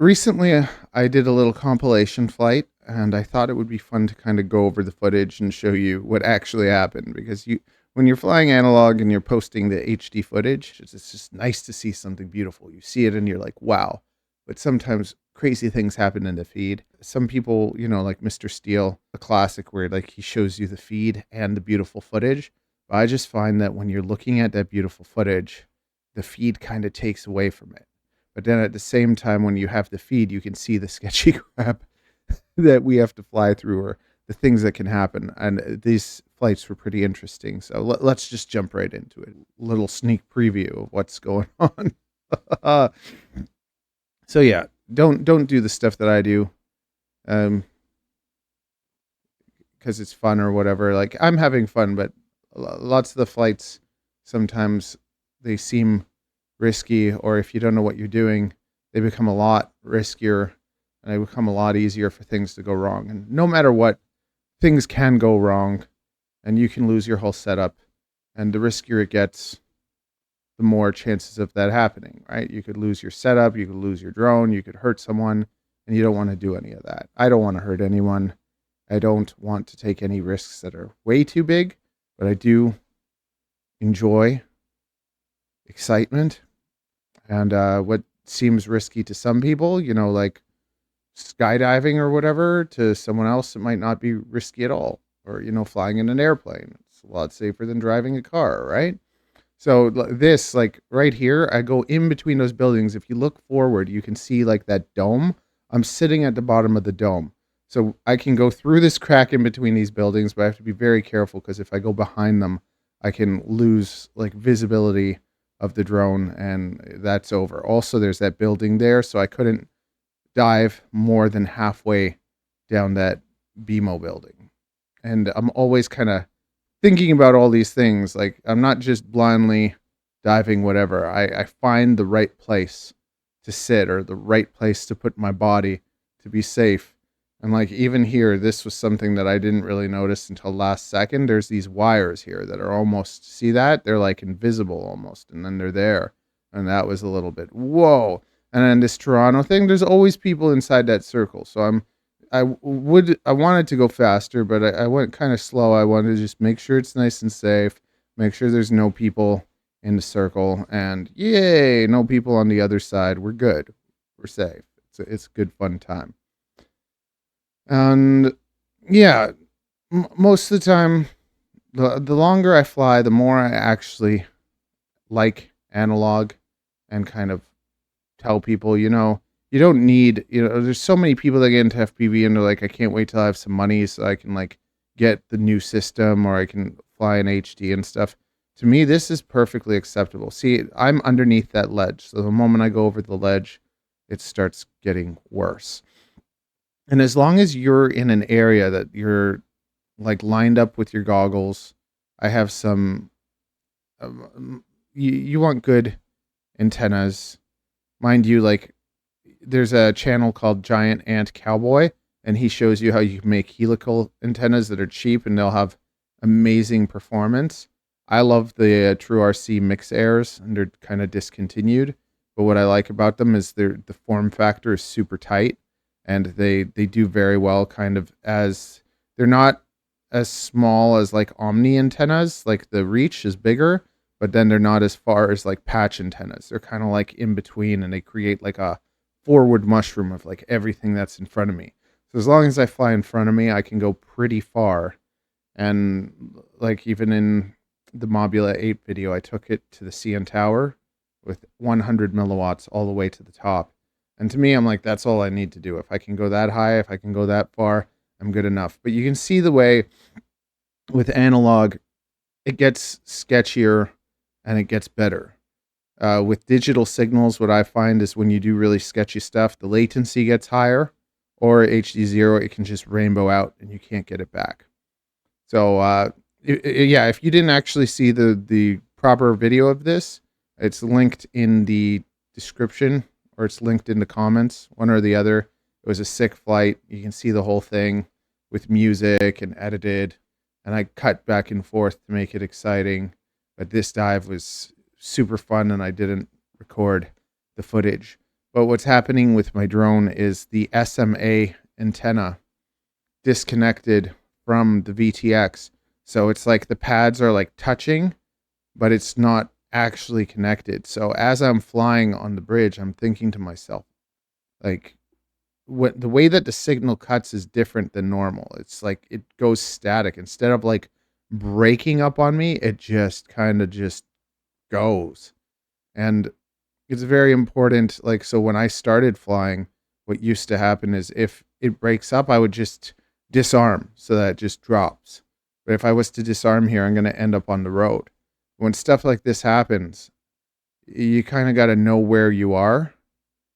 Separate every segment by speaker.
Speaker 1: Recently, I did a little compilation flight, and I thought it would be fun to kind of go over the footage and show you what actually happened. Because when you're flying analog and you're posting the HD footage, it's just nice to see something beautiful. You see it and you're like, wow. But sometimes crazy things happen in the feed. Some people, like Mr. Steele, a classic where like he shows you the feed and the beautiful footage. But I just find that when you're looking at that beautiful footage, the feed kind of takes away from it. But then at the same time, when you have the feed, you can see the sketchy crap that we have to fly through or the things that can happen. And these flights were pretty interesting. So let's just jump right into it. Little sneak preview of what's going on. So yeah, don't do the stuff that I do, because it's fun or whatever. Like I'm having fun, but lots of the flights sometimes they seem risky, or if you don't know what you're doing, they become a lot riskier and they become a lot easier for things to go wrong. And no matter what, things can go wrong and you can lose your whole setup. And the riskier it gets, the more chances of that happening, right? You could lose your setup, you could lose your drone, you could hurt someone, and you don't want to do any of that. I don't want to hurt anyone. I don't want to take any risks that are way too big, but I do enjoy excitement. And what seems risky to some people, like skydiving or whatever, to someone else, it might not be risky at all. Or, flying in an airplane. It's a lot safer than driving a car, right? So this, like right here, I go in between those buildings. If you look forward, you can see like that dome. I'm sitting at the bottom of the dome. So I can go through this crack in between these buildings, but I have to be very careful because if I go behind them, I can lose like visibility of the drone, and that's over. Also, there's that building there, so I couldn't dive more than halfway down that BMO building. And I'm always kind of thinking about all these things. Like I'm not just blindly diving whatever. I find the right place to sit or the right place to put my body to be safe. And like even here, this was something that I didn't really notice until last second. There's these wires here that are almost, see that? They're like invisible almost, and then they're there. And that was a little bit, whoa. And then this Toronto thing, there's always people inside that circle. So I wanted to go faster, but I went kind of slow. I wanted to just make sure it's nice and safe, make sure there's no people in the circle, and yay, no people on the other side. We're good. We're safe. It's a good fun time. And yeah, most of the time, the longer I fly, the more I actually like analog and kind of tell people, you don't need, there's so many people that get into FPV and they're like, I can't wait till I have some money so I can like get the new system or I can fly in HD and stuff. To me, this is perfectly acceptable. See, I'm underneath that ledge. So the moment I go over the ledge, it starts getting worse. And as long as you're in an area that you're like lined up with your goggles, I have some, you want good antennas. Mind you, like there's a channel called Giant Ant Cowboy, and he shows you how you can make helical antennas that are cheap and they'll have amazing performance. I love the True RC Mix Airs, and they're kind of discontinued. But what I like about them is the form factor is super tight, and they do very well. Kind of as they're not as small as like Omni antennas, like the reach is bigger, but then they're not as far as like patch antennas. They're kind of like in between, and they create like a forward mushroom of like everything that's in front of me. So as long as I fly in front of me, I can go pretty far. And like even in the Mobula 8 video, I took it to the CN Tower with 100 milliwatts all the way to the top. And to me, I'm like, that's all I need to do. If I can go that high, if I can go that far, I'm good enough. But you can see the way with analog, it gets sketchier and it gets better. With digital signals, what I find is when you do really sketchy stuff, the latency gets higher, or HD0, it can just rainbow out and you can't get it back. So, yeah, if you didn't actually see the proper video of this, it's linked in the description or it's linked in the comments, one or the other. It was a sick flight. You can see the whole thing with music and edited, and I cut back and forth to make it exciting. But this dive was super fun, and I didn't record the footage. But what's happening with my drone is the SMA antenna disconnected from the VTX. So it's like the pads are like touching, but it's not actually connected. So as I'm flying on the bridge, I'm thinking to myself, like, what the way that the signal cuts is different than normal. It's like it goes static. Instead of like breaking up on me, it just kind of just goes. And it's very important. Like, so when I started flying, what used to happen is if it breaks up, I would just disarm so that it just drops. But if I was to disarm here, I'm going to end up on the road. When stuff like this happens, you kind of got to know where you are.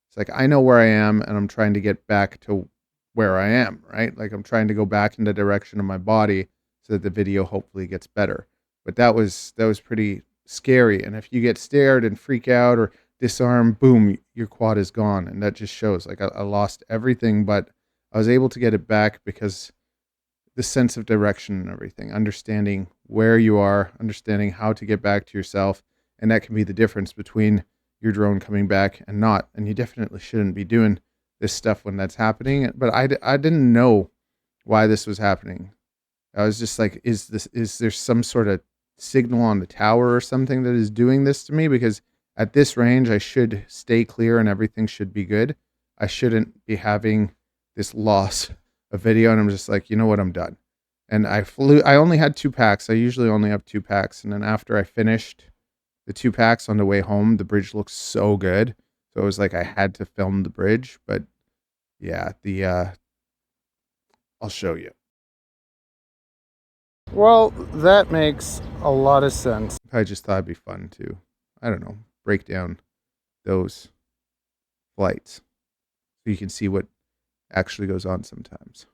Speaker 1: It's like, I know where I am and I'm trying to get back to where I am, right? Like I'm trying to go back in the direction of my body so that the video hopefully gets better. But that was pretty scary. And if you get scared and freak out or disarm, boom, your quad is gone. And that just shows like I lost everything, but I was able to get it back because the sense of direction and everything, understanding where you are, understanding how to get back to yourself. And that can be the difference between your drone coming back and not. And you definitely shouldn't be doing this stuff when that's happening. But I didn't know why this was happening. I was just like, is there some sort of signal on the tower or something that is doing this to me? Because at this range, I should stay clear and everything should be good. I shouldn't be having this loss of video. And I'm just like, you know what? I'm done. And I only had 2 packs. I usually only have 2 packs. And then after I finished the 2 packs on the way home, the bridge looks so good. So it was like I had to film the bridge. But yeah, I'll show you. Well, that makes a lot of sense. I just thought it'd be fun to, I don't know, break down those flights so you can see what actually goes on sometimes.